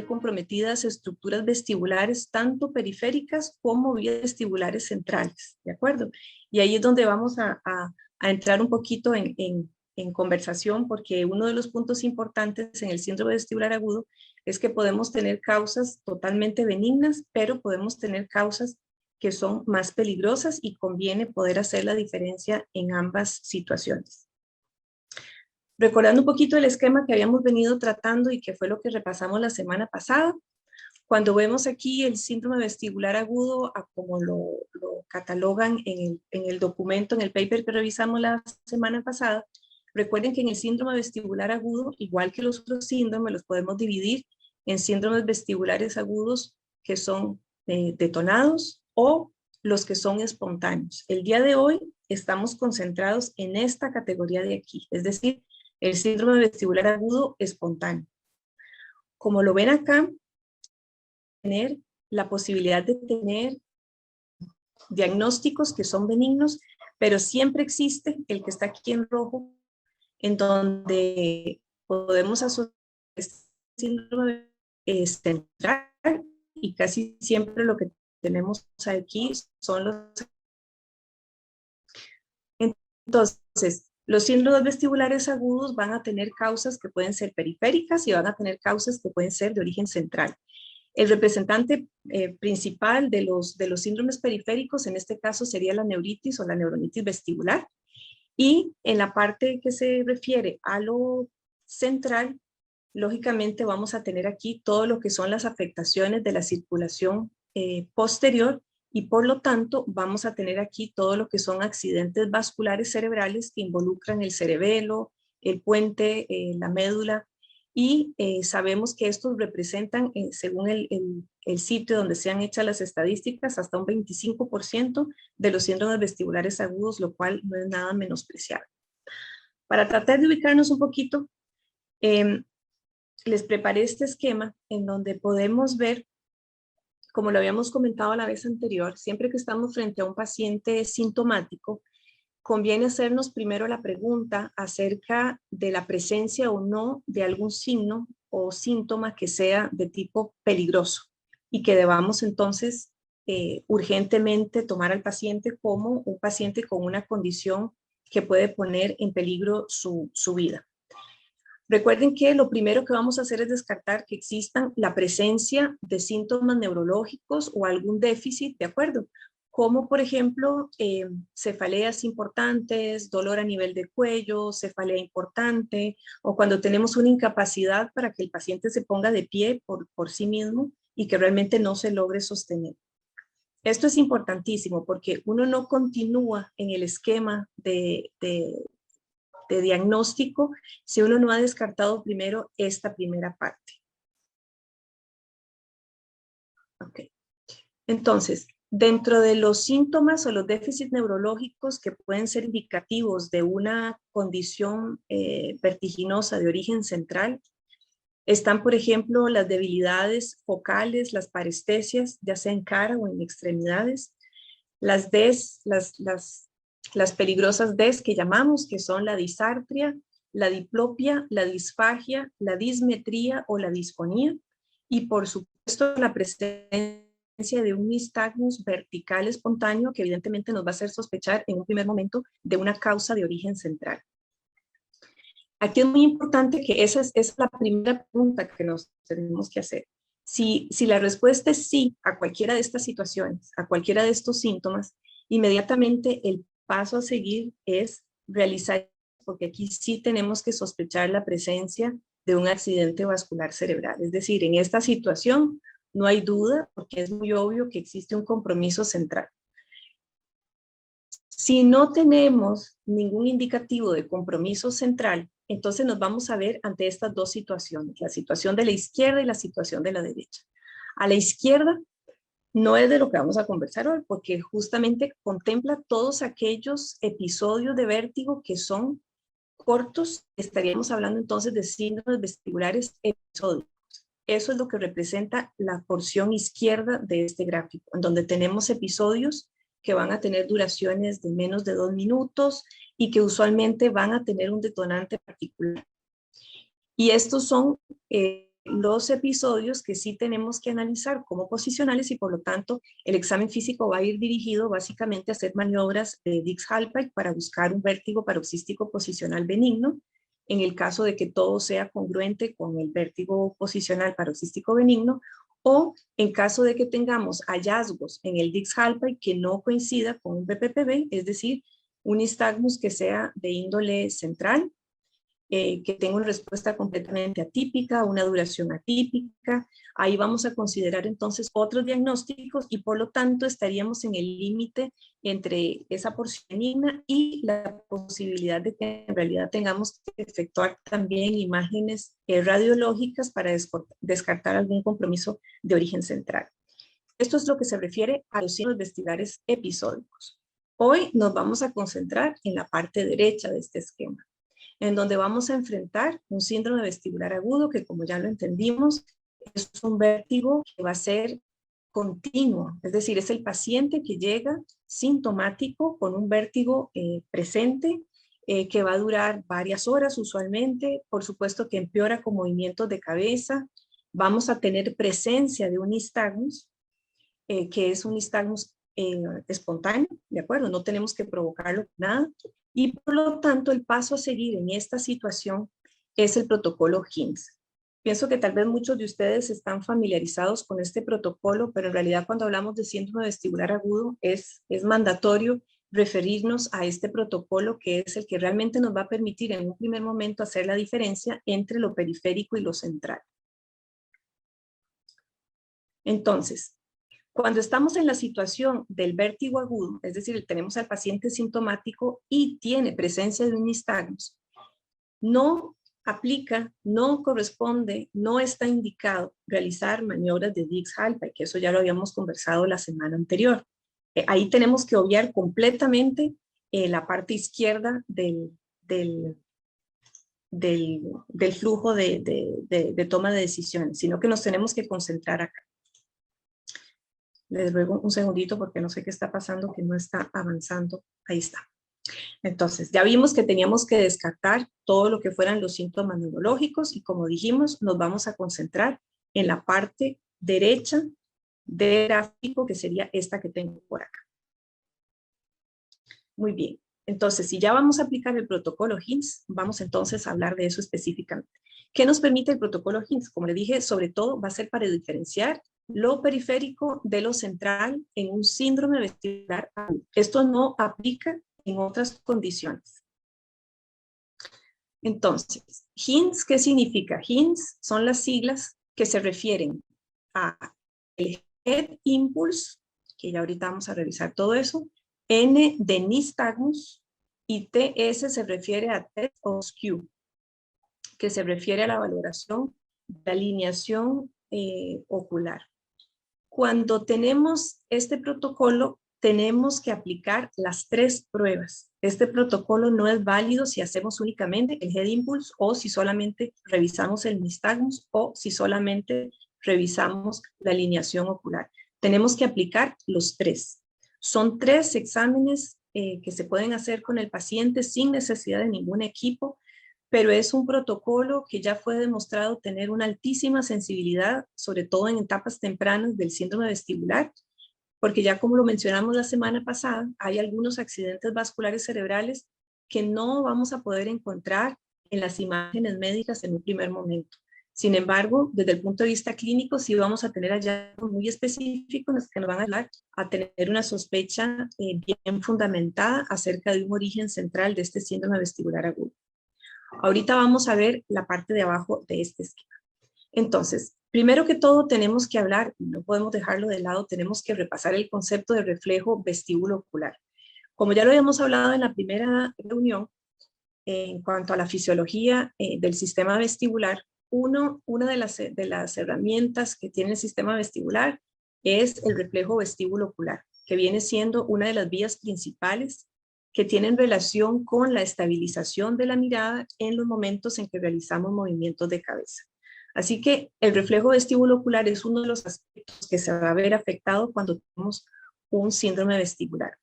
Comprometidas estructuras vestibulares, tanto periféricas como vías vestibulares centrales, ¿de acuerdo? Y ahí es donde vamos a entrar un poquito en conversación, porque uno de los puntos importantes en el síndrome vestibular agudo es que podemos tener causas totalmente benignas, pero podemos tener causas que son más peligrosas y conviene poder hacer la diferencia en ambas situaciones. Recordando un poquito el esquema que habíamos venido tratando y que fue lo que repasamos la semana pasada, cuando vemos aquí el síndrome vestibular agudo, a como lo catalogan en el documento, en el paper que revisamos la semana pasada, recuerden que en el síndrome vestibular agudo, igual que los otros síndromes, los podemos dividir en síndromes vestibulares agudos que son detonados o los que son espontáneos. El día de hoy estamos concentrados en esta categoría de aquí, es decir, el síndrome vestibular agudo espontáneo. Como lo ven acá, tener la posibilidad de tener diagnósticos que son benignos, pero siempre existe el que está aquí en rojo, en donde podemos asociar este síndrome central, y casi siempre lo que tenemos aquí son los... Entonces, los síndromes vestibulares agudos van a tener causas que pueden ser periféricas y van a tener causas que pueden ser de origen central. El representante principal de los síndromes periféricos en este caso sería la neuritis o la neuronitis vestibular, y en la parte que se refiere a lo central, lógicamente vamos a tener aquí todo lo que son las afectaciones de la circulación posterior, y por lo tanto vamos a tener aquí todo lo que son accidentes vasculares cerebrales que involucran el cerebelo, el puente, la médula, y sabemos que estos representan, según el sitio donde se han hecho las estadísticas, hasta un 25% de los síndromes vestibulares agudos, lo cual no es nada menospreciable. Para tratar de ubicarnos un poquito, les preparé este esquema en donde podemos ver, como lo habíamos comentado la vez anterior, siempre que estamos frente a un paciente sintomático, conviene hacernos primero la pregunta acerca de la presencia o no de algún signo o síntoma que sea de tipo peligroso y que debamos entonces urgentemente tomar al paciente como un paciente con una condición que puede poner en peligro su vida. Recuerden que lo primero que vamos a hacer es descartar que existan la presencia de síntomas neurológicos o algún déficit, ¿de acuerdo? Como por ejemplo cefaleas importantes, dolor a nivel de cuello, cefalea importante, o cuando tenemos una incapacidad para que el paciente se ponga de pie por sí mismo y que realmente no se logre sostener. Esto es importantísimo porque uno no continúa en el esquema de diagnóstico si uno no ha descartado primero esta primera parte. Okay. Entonces, dentro de los síntomas o los déficits neurológicos que pueden ser indicativos de una condición vertiginosa de origen central, están, por ejemplo, las debilidades focales, las parestesias, ya sea en cara o en extremidades, las peligrosas DES que llamamos, que son la disartria, la diplopia, la disfagia, la dismetría o la disfonía, y por supuesto la presencia de un nistagmus vertical espontáneo que evidentemente nos va a hacer sospechar en un primer momento de una causa de origen central. Aquí es muy importante que esa es la primera pregunta que nos tenemos que hacer. Si la respuesta es sí a cualquiera de estas situaciones, a cualquiera de estos síntomas, inmediatamente el paso a seguir es realizar, porque aquí sí tenemos que sospechar la presencia de un accidente vascular cerebral. Es decir, en esta situación no hay duda, porque es muy obvio que existe un compromiso central. Si no tenemos ningún indicativo de compromiso central, entonces nos vamos a ver ante estas dos situaciones, la situación de la izquierda y la situación de la derecha. A la izquierda no es de lo que vamos a conversar hoy, porque justamente contempla todos aquellos episodios de vértigo que son cortos. Estaríamos hablando entonces de síndromes vestibulares episódicos. Eso es lo que representa la porción izquierda de este gráfico, en donde tenemos episodios que van a tener duraciones de menos de 2 minutos y que usualmente van a tener un detonante particular. Y estos son los episodios que sí tenemos que analizar como posicionales y por lo tanto el examen físico va a ir dirigido básicamente a hacer maniobras de Dix-Hallpike para buscar un vértigo paroxístico posicional benigno. En el caso de que todo sea congruente con el vértigo posicional paroxístico benigno, o en caso de que tengamos hallazgos en el Dix-Hallpike que no coincida con un BPPB, es decir, un nistagmus que sea de índole central, que tenga una respuesta completamente atípica, una duración atípica. Ahí vamos a considerar entonces otros diagnósticos y por lo tanto estaríamos en el límite entre esa porción benigna y la posibilidad de que en realidad tengamos que efectuar también imágenes radiológicas para descartar algún compromiso de origen central. Esto es lo que se refiere a los signos vestibulares episódicos. Hoy nos vamos a concentrar en la parte derecha de este esquema, en donde vamos a enfrentar un síndrome vestibular agudo que, como ya lo entendimos, es un vértigo que va a ser continuo, es decir, es el paciente que llega sintomático con un vértigo presente que va a durar varias horas usualmente, por supuesto que empeora con movimientos de cabeza, vamos a tener presencia de un nistagmus, que es un nistagmus espontáneo, ¿de acuerdo? No tenemos que provocarlo nada. Y por lo tanto, el paso a seguir en esta situación es el protocolo HIMSS. Pienso que tal vez muchos de ustedes están familiarizados con este protocolo, pero en realidad cuando hablamos de síndrome vestibular agudo es mandatorio referirnos a este protocolo, que es el que realmente nos va a permitir en un primer momento hacer la diferencia entre lo periférico y lo central. Entonces, cuando estamos en la situación del vértigo agudo, es decir, tenemos al paciente sintomático y tiene presencia de un nistagmus, no aplica, no corresponde, no está indicado realizar maniobras de Dix-Hallpike, que eso ya lo habíamos conversado la semana anterior. Ahí tenemos que obviar completamente la parte izquierda del flujo de toma de decisiones, sino que nos tenemos que concentrar acá. Les ruego un segundito porque no sé qué está pasando, que no está avanzando. Ahí está. Entonces, ya vimos que teníamos que descartar todo lo que fueran los síntomas neurológicos y como dijimos, nos vamos a concentrar en la parte derecha del gráfico, que sería esta que tengo por acá. Muy bien. Entonces, si ya vamos a aplicar el protocolo HIMSS, vamos entonces a hablar de eso específicamente. ¿Qué nos permite el protocolo HIMSS? Como le dije, sobre todo va a ser para diferenciar lo periférico de lo central en un síndrome vestibular agudo. Esto no aplica en otras condiciones. Entonces, HIMSS, ¿qué significa? HIMSS son las siglas que se refieren a el Head Impulse, que ya ahorita vamos a revisar todo eso, N de nistagmus, y TS se refiere a test of skew, que se refiere a la valoración de alineación ocular. Cuando tenemos este protocolo, tenemos que aplicar las 3 pruebas. Este protocolo no es válido si hacemos únicamente el Head Impulse o si solamente revisamos el nistagmus o si solamente revisamos la alineación ocular. Tenemos que aplicar los 3. Son 3 exámenes que se pueden hacer con el paciente sin necesidad de ningún equipo, pero es un protocolo que ya fue demostrado tener una altísima sensibilidad, sobre todo en etapas tempranas del síndrome vestibular, porque ya como lo mencionamos la semana pasada, hay algunos accidentes vasculares cerebrales que no vamos a poder encontrar en las imágenes médicas en un primer momento. Sin embargo, desde el punto de vista clínico, sí vamos a tener hallazgos muy específicos que nos van a ayudar a tener una sospecha bien fundamentada acerca de un origen central de este síndrome vestibular agudo. Ahorita vamos a ver la parte de abajo de este esquema. Entonces, primero que todo tenemos que hablar, no podemos dejarlo de lado, tenemos que repasar el concepto de reflejo vestíbulo ocular. Como ya lo habíamos hablado en la primera reunión, en cuanto a la fisiología del sistema vestibular, una de las herramientas que tiene el sistema vestibular es el reflejo vestíbulo ocular, que viene siendo una de las vías principales que tienen relación con la estabilización de la mirada en los momentos en que realizamos movimientos de cabeza. Así que el reflejo vestibulocular es uno de los aspectos que se va a ver afectado cuando tenemos un síndrome vestibular.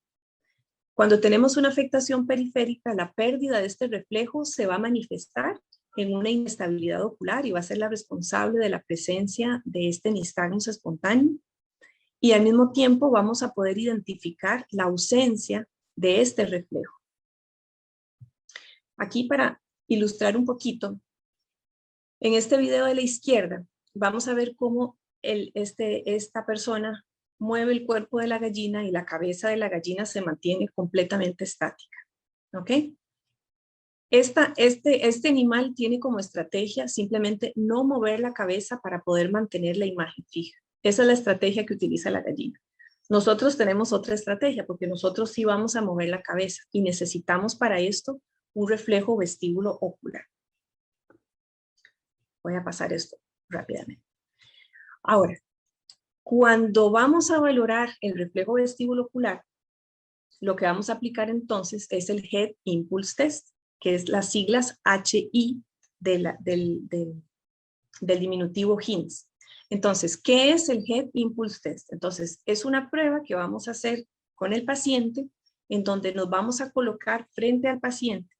Cuando tenemos una afectación periférica, la pérdida de este reflejo se va a manifestar en una inestabilidad ocular y va a ser la responsable de la presencia de este nistagmus espontáneo. Y al mismo tiempo vamos a poder identificar la ausencia de este reflejo. Aquí para ilustrar un poquito, en este video de la izquierda vamos a ver cómo esta persona mueve el cuerpo de la gallina y la cabeza de la gallina se mantiene completamente estática. ¿Ok? Este animal tiene como estrategia simplemente no mover la cabeza para poder mantener la imagen fija. Esa es la estrategia que utiliza la gallina. Nosotros tenemos otra estrategia porque nosotros sí vamos a mover la cabeza y necesitamos para esto un reflejo vestíbulo ocular. Voy a pasar esto rápidamente. Ahora, cuando vamos a valorar el reflejo vestíbulo ocular, lo que vamos a aplicar entonces es el Head Impulse Test, que es las siglas HI del diminutivo HINS. Entonces, ¿qué es el Head Impulse Test? Entonces, es una prueba que vamos a hacer con el paciente en donde nos vamos a colocar frente al paciente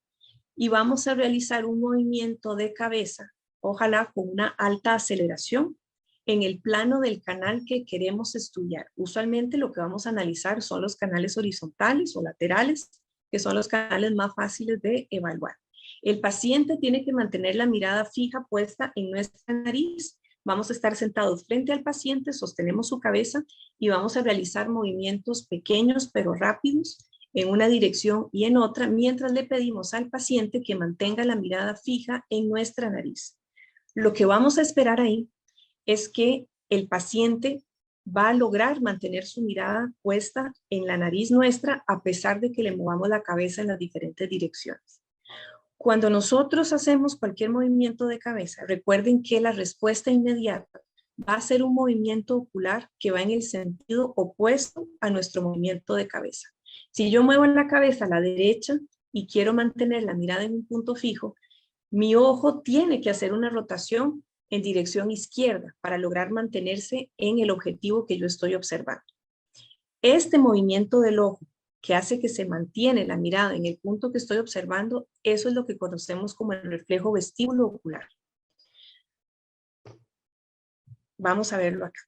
y vamos a realizar un movimiento de cabeza, ojalá con una alta aceleración, en el plano del canal que queremos estudiar. Usualmente lo que vamos a analizar son los canales horizontales o laterales, que son los canales más fáciles de evaluar. El paciente tiene que mantener la mirada fija puesta en nuestra nariz. Vamos a estar sentados frente al paciente, sostenemos su cabeza y vamos a realizar movimientos pequeños pero rápidos en una dirección y en otra, mientras le pedimos al paciente que mantenga la mirada fija en nuestra nariz. Lo que vamos a esperar ahí es que el paciente va a lograr mantener su mirada puesta en la nariz nuestra a pesar de que le movamos la cabeza en las diferentes direcciones. Cuando nosotros hacemos cualquier movimiento de cabeza, recuerden que la respuesta inmediata va a ser un movimiento ocular que va en el sentido opuesto a nuestro movimiento de cabeza. Si yo muevo la cabeza a la derecha y quiero mantener la mirada en un punto fijo, mi ojo tiene que hacer una rotación en dirección izquierda para lograr mantenerse en el objetivo que yo estoy observando. Este movimiento del ojo que hace que se mantiene la mirada en el punto que estoy observando, eso es lo que conocemos como el reflejo vestíbulo ocular. Vamos a verlo acá.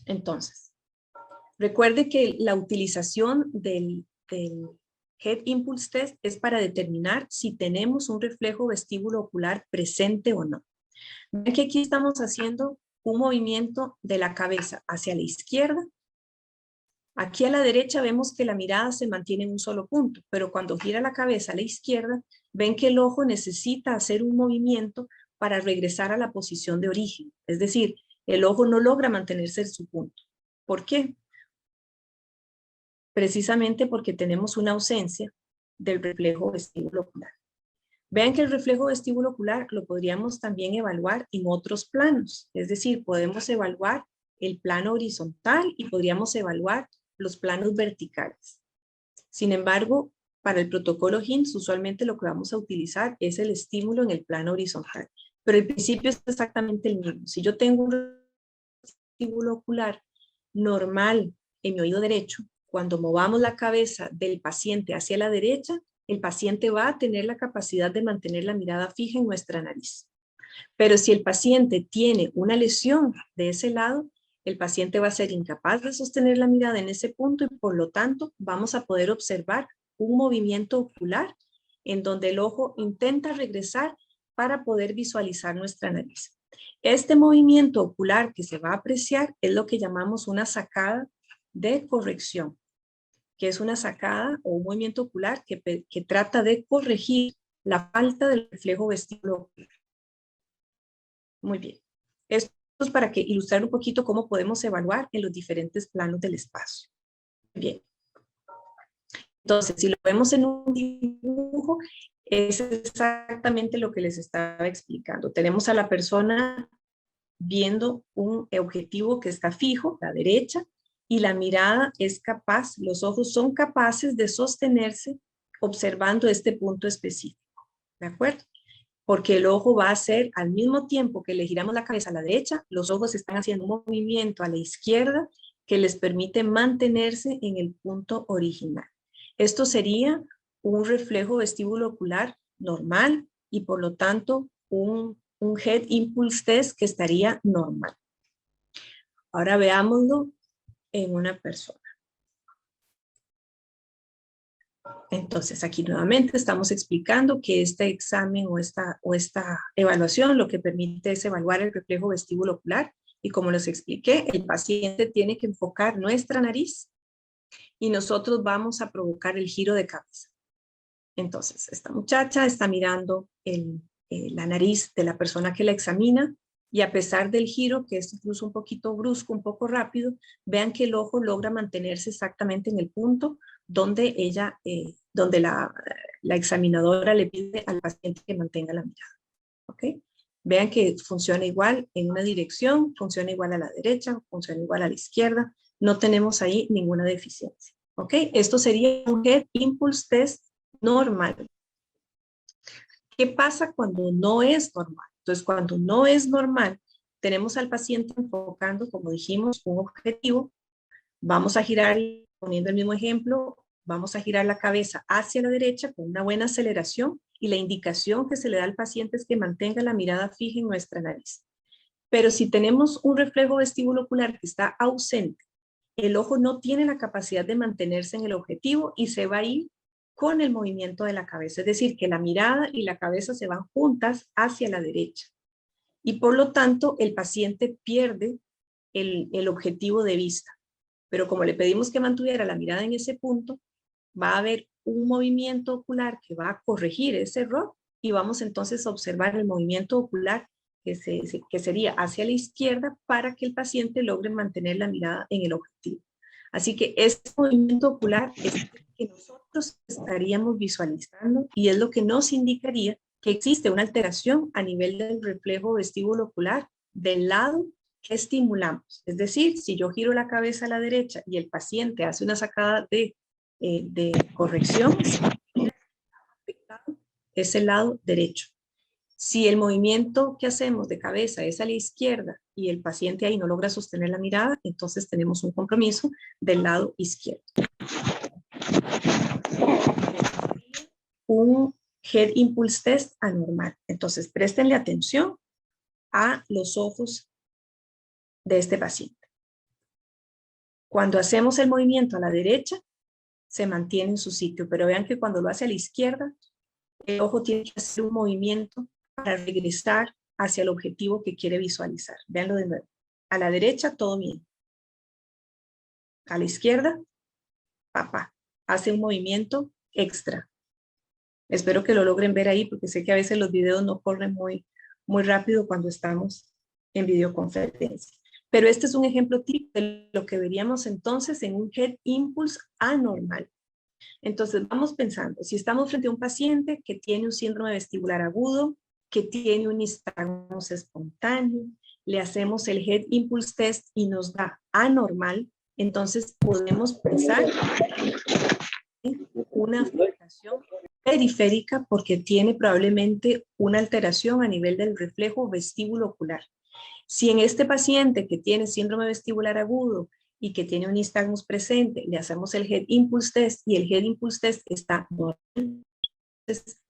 Entonces, recuerde que la utilización del Head Impulse Test es para determinar si tenemos un reflejo vestíbulo ocular presente o no. Ven que aquí estamos haciendo un movimiento de la cabeza hacia la izquierda. Aquí a la derecha vemos que la mirada se mantiene en un solo punto, pero cuando gira la cabeza a la izquierda, ven que el ojo necesita hacer un movimiento para regresar a la posición de origen. Es decir, el ojo no logra mantenerse en su punto. ¿Por qué? Precisamente porque tenemos una ausencia del reflejo vestíbulo ocular. Vean que el reflejo vestíbulo ocular lo podríamos también evaluar en otros planos. Es decir, podemos evaluar el plano horizontal y podríamos evaluar los planos verticales. Sin embargo, para el protocolo HINS, usualmente lo que vamos a utilizar es el estímulo en el plano horizontal. Pero el principio es exactamente el mismo. Si yo tengo un vestíbulo ocular normal en mi oído derecho, cuando movamos la cabeza del paciente hacia la derecha, el paciente va a tener la capacidad de mantener la mirada fija en nuestra nariz. Pero si el paciente tiene una lesión de ese lado, el paciente va a ser incapaz de sostener la mirada en ese punto y por lo tanto vamos a poder observar un movimiento ocular en donde el ojo intenta regresar para poder visualizar nuestra nariz. Este movimiento ocular que se va a apreciar es lo que llamamos una sacada de corrección, que es una sacada o un movimiento ocular que trata de corregir la falta del reflejo vestíbulo ocular. Muy bien. Esto es para que ilustrar un poquito cómo podemos evaluar en los diferentes planos del espacio. Bien. Entonces, si lo vemos en un dibujo, es exactamente lo que les estaba explicando. Tenemos a la persona viendo un objetivo que está fijo, a la derecha, y la mirada es capaz, los ojos son capaces de sostenerse observando este punto específico. ¿De acuerdo? porque el ojo va a hacer, al mismo tiempo que le giramos la cabeza a la derecha, los ojos están haciendo un movimiento a la izquierda que les permite mantenerse en el punto original. Esto sería un reflejo vestíbulo ocular normal y por lo tanto un Head Impulse Test que estaría normal. Ahora veámoslo en una persona. Entonces, aquí nuevamente estamos explicando que este examen o esta evaluación lo que permite es evaluar el reflejo vestíbulo ocular y como les expliqué, el paciente tiene que enfocar nuestra nariz y nosotros vamos a provocar el giro de cabeza. Entonces, esta muchacha está mirando la nariz de la persona que la examina y a pesar del giro, que es incluso un poquito brusco, un poco rápido, vean que el ojo logra mantenerse exactamente en el punto donde donde la examinadora le pide al paciente que mantenga la mirada. ¿Ok? Vean que funciona igual en una dirección, funciona igual a la derecha, funciona igual a la izquierda. No tenemos ahí ninguna deficiencia. ¿Ok? Esto sería un Head Impulse Test normal. ¿Qué pasa cuando no es normal? Entonces, cuando no es normal, tenemos al paciente enfocando, como dijimos, un objetivo. Vamos a girar, poniendo el mismo ejemplo, vamos a girar la cabeza hacia la derecha con una buena aceleración y la indicación que se le da al paciente es que mantenga la mirada fija en nuestra nariz. Pero si tenemos un reflejo vestíbulo ocular que está ausente, el ojo no tiene la capacidad de mantenerse en el objetivo y se va a ir con el movimiento de la cabeza. Es decir, que la mirada y la cabeza se van juntas hacia la derecha. Y por lo tanto, el paciente pierde el objetivo de vista. Pero como le pedimos que mantuviera la mirada en ese punto, va a haber un movimiento ocular que va a corregir ese error y vamos entonces a observar el movimiento ocular que sería hacia la izquierda para que el paciente logre mantener la mirada en el objetivo. Así que este movimiento ocular es el que nosotros estaríamos visualizando y es lo que nos indicaría que existe una alteración a nivel del reflejo vestíbulo ocular del lado que estimulamos. Es decir, si yo giro la cabeza a la derecha y el paciente hace una sacada de corrección, es el lado derecho. Si el movimiento que hacemos de cabeza es a la izquierda y el paciente ahí no logra sostener la mirada, entonces tenemos un compromiso del lado izquierdo. Un Head Impulse Test anormal. Entonces, préstenle atención a los ojos de este paciente. Cuando hacemos el movimiento a la derecha, se mantiene en su sitio, pero vean que cuando lo hace a la izquierda, el ojo tiene que hacer un movimiento para regresar hacia el objetivo que quiere visualizar. Véanlo de nuevo. A la derecha, todo bien. A la izquierda, papá, hace un movimiento extra. Espero que lo logren ver ahí, porque sé que a veces los videos no corren muy rápido cuando estamos en videoconferencia. Pero este es un ejemplo típico de lo que veríamos entonces en un Head Impulse anormal. Entonces vamos pensando, si estamos frente a un paciente que tiene un síndrome vestibular agudo, que tiene un nistagmus espontáneo, le hacemos el Head Impulse Test y nos da anormal, entonces podemos pensar en una afectación periférica porque tiene probablemente una alteración a nivel del reflejo vestíbulo ocular. Si en este paciente que tiene síndrome vestibular agudo y que tiene un nistagmus presente, le hacemos el Head Impulse Test y el Head Impulse Test está normal, entonces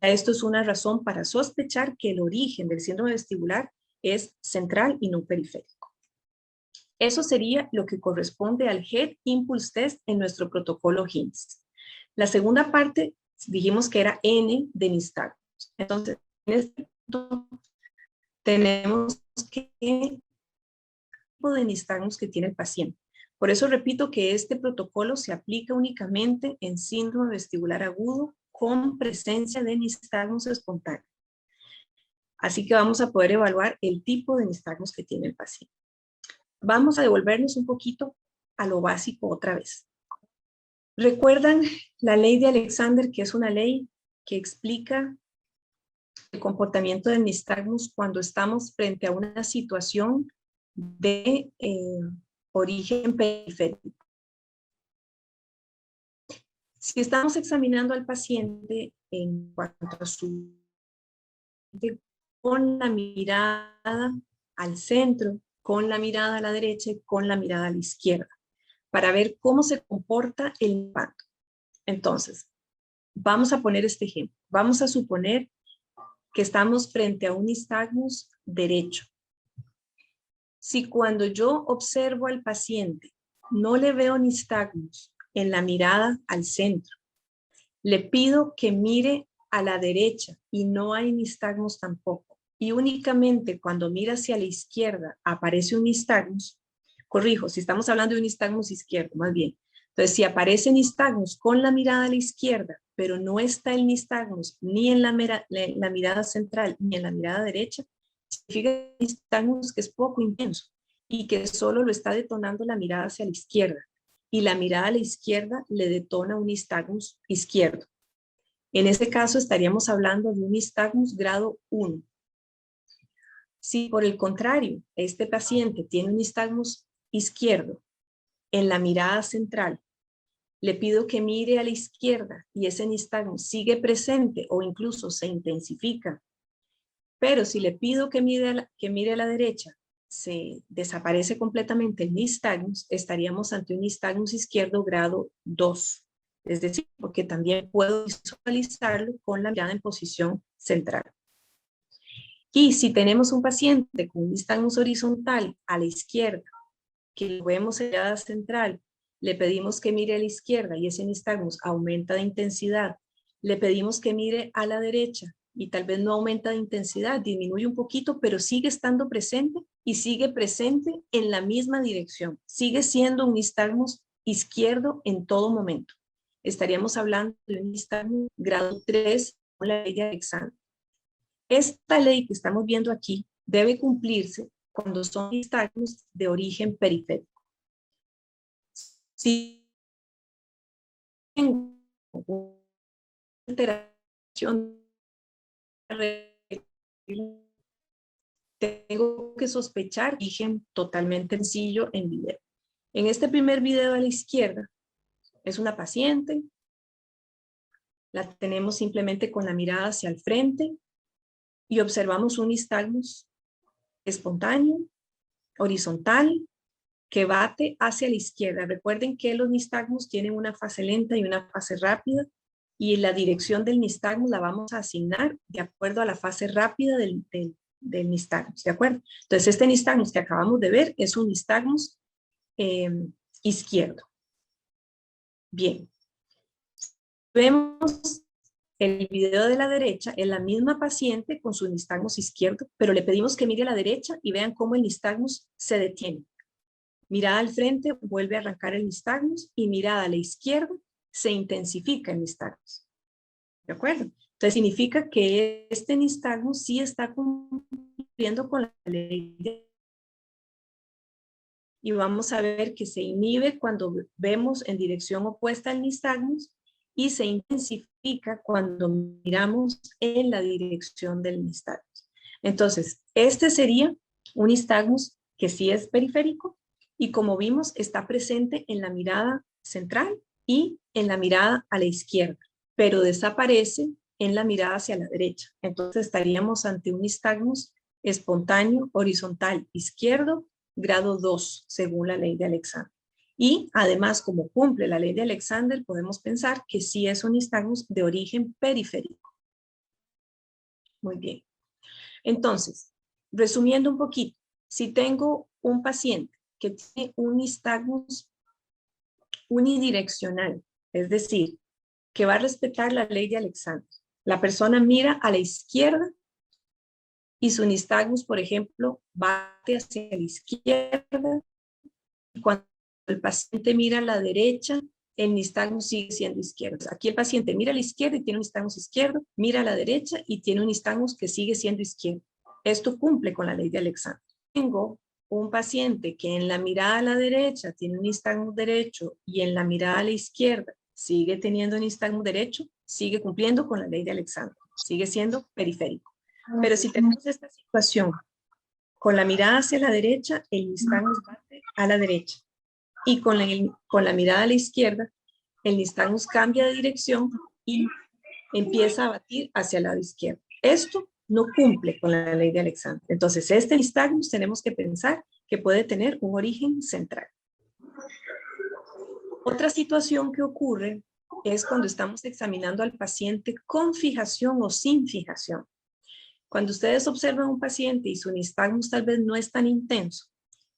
esto es una razón para sospechar que el origen del síndrome vestibular es central y no periférico. Eso sería lo que corresponde al Head Impulse Test en nuestro protocolo HIMSS. La segunda parte dijimos que era N de nistagmus. Entonces, en este punto tenemos que tipo de nistagmus que tiene el paciente. Por eso repito que este protocolo se aplica únicamente en síndrome vestibular agudo con presencia de nistagmus espontáneo. Así que vamos a poder evaluar el tipo de nistagmus que tiene el paciente. Vamos a devolvernos un poquito a lo básico otra vez. ¿Recuerdan la ley de Alexander, que es una ley que explica el comportamiento del nistagmus cuando estamos frente a una situación de origen periférico? Si estamos examinando al paciente en cuanto a su con la mirada al centro, con la mirada a la derecha y con la mirada a la izquierda, para ver cómo se comporta el impacto. Entonces, vamos a poner este ejemplo. Vamos a suponer que estamos frente a un nistagmus derecho. Si cuando yo observo al paciente no le veo nistagmus en la mirada al centro, le pido que mire a la derecha y no hay nistagmus tampoco, y únicamente cuando mira hacia la izquierda aparece un nistagmus, corrijo, si estamos hablando de un nistagmus izquierdo, más bien. Entonces, si aparece nistagmus con la mirada a la izquierda, pero no está el nistagmus ni en la mirada central ni en la mirada derecha, significa nistagmus que es poco intenso y que solo lo está detonando la mirada hacia la izquierda, y la mirada a la izquierda le detona un nistagmus izquierdo. En este caso estaríamos hablando de un nistagmus grado 1. Si por el contrario, este paciente tiene un nistagmus izquierdo en la mirada central, le pido que mire a la izquierda y ese nistagmus sigue presente o incluso se intensifica. Pero si le pido que mire a la derecha, se desaparece completamente el nistagmus, estaríamos ante un nistagmus izquierdo grado 2. Es decir, porque también puedo visualizarlo con la mirada en posición central. Y si tenemos un paciente con un nistagmus horizontal a la izquierda, que lo vemos en la mirada central, le pedimos que mire a la izquierda y ese nistagmus aumenta de intensidad, le pedimos que mire a la derecha y tal vez no aumenta de intensidad, disminuye un poquito, pero sigue estando presente y sigue presente en la misma dirección. Sigue siendo un nistagmus izquierdo en todo momento. Estaríamos hablando de un nistagmus grado 3 con la ley de Alexander. Esta ley que estamos viendo aquí debe cumplirse cuando son nistagmus de origen periférico. Si tengo una alteración, tengo que sospechar origen totalmente sencillo en video. En este primer video a la izquierda es una paciente, la tenemos simplemente con la mirada hacia el frente y observamos un nistagmus espontáneo, horizontal, que bate hacia la izquierda. Recuerden que los nistagmus tienen una fase lenta y una fase rápida, y la dirección del nistagmus la vamos a asignar de acuerdo a la fase rápida del nistagmus, ¿de acuerdo? Entonces, este nistagmus que acabamos de ver es un nistagmus izquierdo. Bien. Vemos el video de la derecha, es la misma paciente con su nistagmus izquierdo, pero le pedimos que mire a la derecha y vean cómo el nistagmus se detiene. Mirada al frente, vuelve a arrancar el nistagmus, y mirada a la izquierda, se intensifica el nistagmus. ¿De acuerdo? Entonces significa que este nistagmus sí está cumpliendo con la ley. Y vamos a ver que se inhibe cuando vemos en dirección opuesta al nistagmus y se intensifica cuando miramos en la dirección del nistagmus. Entonces, este sería un nistagmus que sí es periférico, y como vimos está presente en la mirada central y en la mirada a la izquierda, pero desaparece en la mirada hacia la derecha. Entonces estaríamos ante un nistagmus espontáneo horizontal izquierdo grado 2 según la ley de Alexander. Y además, como cumple la ley de Alexander, podemos pensar que sí es un nistagmus de origen periférico. Muy bien. Entonces, resumiendo un poquito, si tengo un paciente que tiene un nistagmus unidireccional, es decir, que va a respetar la ley de Alexander, la persona mira a la izquierda y su nistagmus, por ejemplo, bate hacia la izquierda, y cuando el paciente mira a la derecha, el nistagmus sigue siendo izquierdo. Aquí el paciente mira a la izquierda y tiene un nistagmus izquierdo, mira a la derecha y tiene un nistagmus que sigue siendo izquierdo. Esto cumple con la ley de Alexander. Tengo un paciente que en la mirada a la derecha tiene un nistagmus derecho y en la mirada a la izquierda sigue teniendo un nistagmus derecho, sigue cumpliendo con la ley de Alexander, sigue siendo periférico. Pero si tenemos esta situación con la mirada hacia la derecha, el nistagmus bate a la derecha, y con la mirada a la izquierda, el nistagmus cambia de dirección y empieza a batir hacia el lado izquierdo. Esto no cumple con la ley de Alexander. Entonces, este nistagmus tenemos que pensar que puede tener un origen central. Otra situación que ocurre es cuando estamos examinando al paciente con fijación o sin fijación. Cuando ustedes observan a un paciente y su nistagmus tal vez no es tan intenso,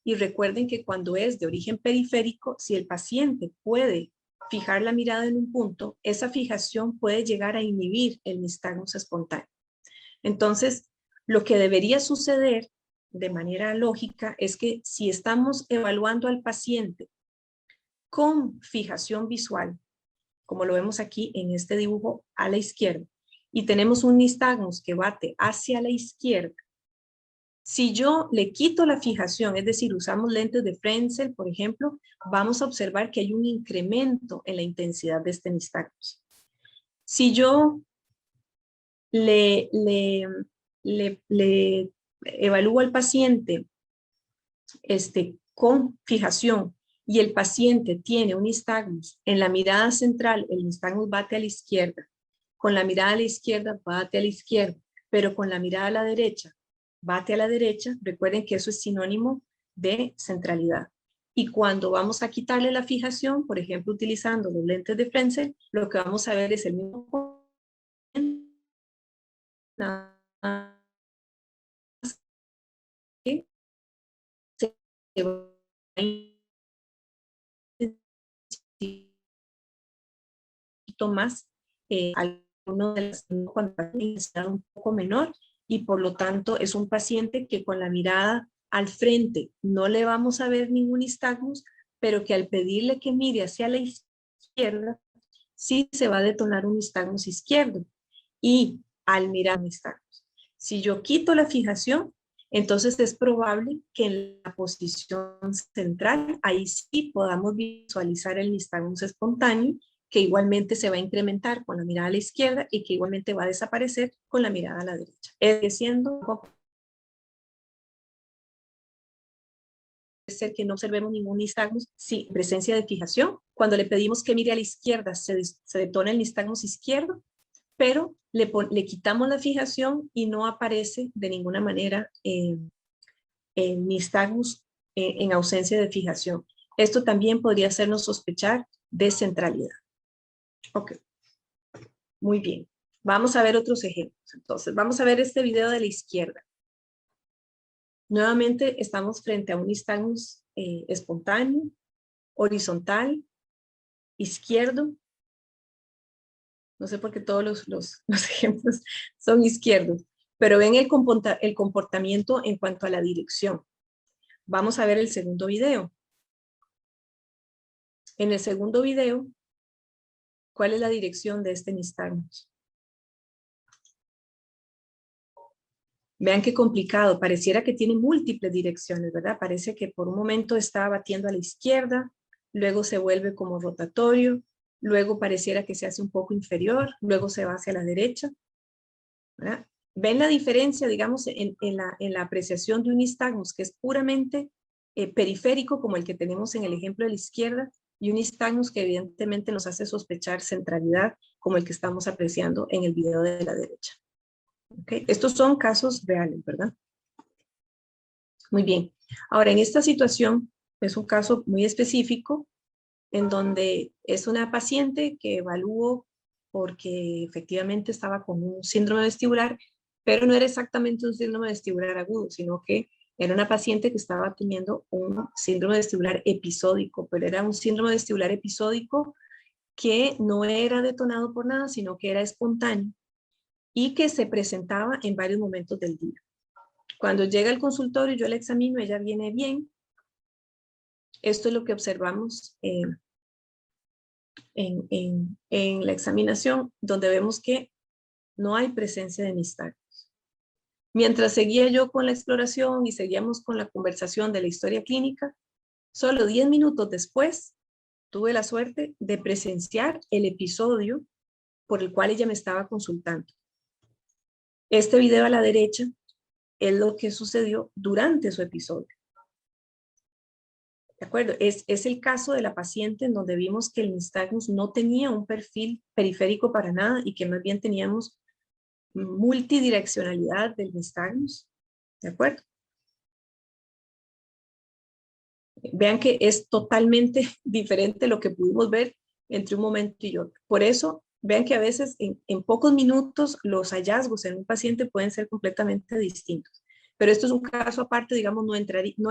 y recuerden que cuando es de origen periférico, si el paciente puede fijar la mirada en un punto, esa fijación puede llegar a inhibir el nistagmus espontáneo. Entonces, lo que debería suceder de manera lógica es que si estamos evaluando al paciente con fijación visual, como lo vemos aquí en este dibujo a la izquierda, y tenemos un nistagmus que bate hacia la izquierda, si yo le quito la fijación, es decir, usamos lentes de Frenzel, por ejemplo, vamos a observar que hay un incremento en la intensidad de este nistagmus. Si yo le evalúo al paciente con fijación y el paciente tiene un nistagmus en la mirada central, el nistagmus bate a la izquierda, con la mirada a la izquierda bate a la izquierda, pero con la mirada a la derecha bate a la derecha, recuerden que eso es sinónimo de centralidad. Y cuando vamos a quitarle la fijación, por ejemplo, utilizando los lentes de Frenzel, lo que vamos a ver es el mismo que se va a más alguno de las cuando está un poco menor y por lo tanto es un paciente que con la mirada al frente no le vamos a ver ningún nistagmus, pero que al pedirle que mire hacia la izquierda sí se va a detonar un nistagmus izquierdo y al mirar nistagmus. Si yo quito la fijación, entonces es probable que en la posición central ahí sí podamos visualizar el nistagmus espontáneo, que igualmente se va a incrementar con la mirada a la izquierda y que igualmente va a desaparecer con la mirada a la derecha. Es siendo ser que no observemos ningún nistagmus sin presencia de fijación. Cuando le pedimos que mire a la izquierda, se detona el nistagmus izquierdo, pero le quitamos la fijación y no aparece de ninguna manera nistagmus en ausencia de fijación. Esto también podría hacernos sospechar de centralidad. Ok, muy bien. Vamos a ver otros ejemplos. Entonces, vamos a ver este video de la izquierda. Nuevamente estamos frente a un nistagmus espontáneo, horizontal, izquierdo. No sé por qué todos los ejemplos son izquierdos, pero ven el comportamiento en cuanto a la dirección. Vamos a ver el segundo video. En el segundo video, ¿cuál es la dirección de este nistagmus? Vean qué complicado, pareciera que tiene múltiples direcciones, ¿verdad? Parece que por un momento está batiendo a la izquierda, luego se vuelve como rotatorio, luego pareciera que se hace un poco inferior, luego se va hacia la derecha, ¿verdad? ¿Ven la diferencia, digamos, en la apreciación de un nistagmus que es puramente periférico, como el que tenemos en el ejemplo de la izquierda, y un nistagmus que evidentemente nos hace sospechar centralidad, como el que estamos apreciando en el video de la derecha? ¿Okay? Estos son casos reales, ¿verdad? Muy bien. Ahora, en esta situación es un caso muy específico en donde es una paciente que evalúo porque efectivamente estaba con un síndrome vestibular, pero no era exactamente un síndrome vestibular agudo, sino que era una paciente que estaba teniendo un síndrome vestibular episódico, pero era un síndrome vestibular episódico que no era detonado por nada, sino que era espontáneo y que se presentaba en varios momentos del día. Cuando llega al consultorio, yo la examino, ella viene bien. Esto es lo que observamos en la examinación, donde vemos que no hay presencia de nistagmus. Mientras seguía yo con la exploración y seguíamos con la conversación de la historia clínica, solo 10 minutos después tuve la suerte de presenciar el episodio por el cual ella me estaba consultando. Este video a la derecha es lo que sucedió durante su episodio. ¿De acuerdo? Es el caso de la paciente en donde vimos que el nistagmus no tenía un perfil periférico para nada y que más bien teníamos multidireccionalidad del nistagmus, ¿de acuerdo? Vean que es totalmente diferente lo que pudimos ver entre un momento y otro. Por eso, vean que a veces en pocos minutos los hallazgos en un paciente pueden ser completamente distintos. Pero esto es un caso aparte, digamos, no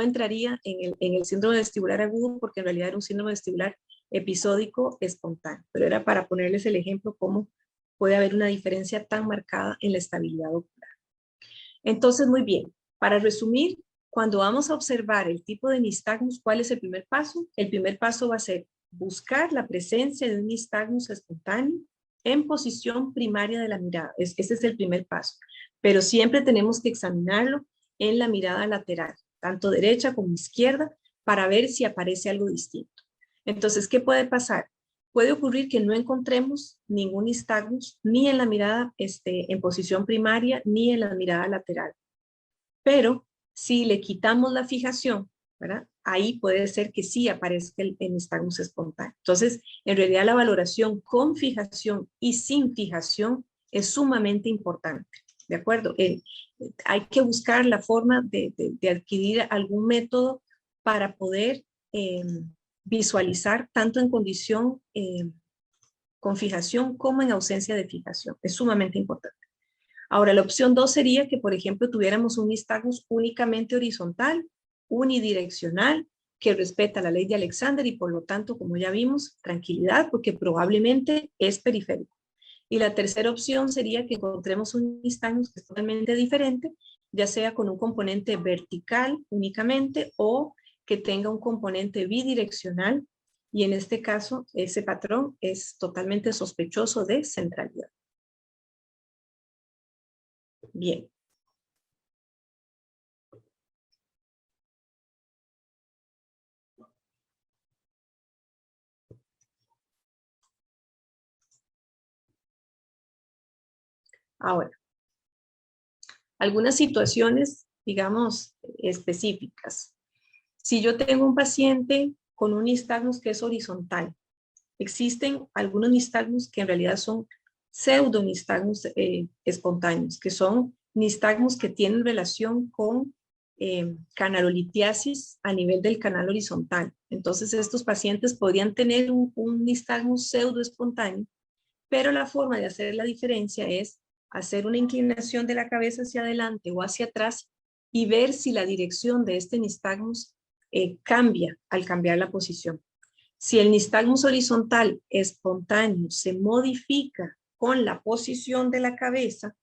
entraría en el síndrome vestibular agudo, porque en realidad era un síndrome vestibular episódico espontáneo. Pero era para ponerles el ejemplo cómo puede haber una diferencia tan marcada en la estabilidad ocular. Entonces, muy bien, para resumir, cuando vamos a observar el tipo de nistagmus, ¿cuál es el primer paso? El primer paso va a ser buscar la presencia de un nistagmus espontáneo en posición primaria de la mirada. Ese es el primer paso. Pero siempre tenemos que examinarlo en la mirada lateral, tanto derecha como izquierda, para ver si aparece algo distinto. Entonces, ¿qué puede pasar? Puede ocurrir que no encontremos ningún nistagmus ni en la mirada en posición primaria ni en la mirada lateral. Pero si le quitamos la fijación, ¿verdad? Ahí puede ser que sí aparezca el nistagmus espontáneo. Entonces, en realidad la valoración con fijación y sin fijación es sumamente importante, ¿de acuerdo? Hay que buscar la forma de adquirir algún método para poder visualizar tanto en condición con fijación como en ausencia de fijación. Es sumamente importante. Ahora, la opción 2 sería que, por ejemplo, tuviéramos un nistagmus únicamente horizontal, unidireccional, que respeta la ley de Alexander y por lo tanto, como ya vimos, tranquilidad, porque probablemente es periférico. Y la tercera opción sería que encontremos un nistagmus que es totalmente diferente, ya sea con un componente vertical únicamente o que tenga un componente bidireccional, y en este caso ese patrón es totalmente sospechoso de centralidad. Bien. Ahora, algunas situaciones, digamos, específicas. Si yo tengo un paciente con un nistagmus que es horizontal, existen algunos nistagmus que en realidad son pseudonistagmus espontáneos, que son nistagmus que tienen relación con canalolitiasis a nivel del canal horizontal. Entonces, estos pacientes podrían tener un nistagmus pseudo espontáneo, pero la forma de hacer la diferencia es hacer una inclinación de la cabeza hacia adelante o hacia atrás y ver si la dirección de este nistagmus cambia al cambiar la posición. Si el nistagmus horizontal espontáneo se modifica con la posición de la cabeza,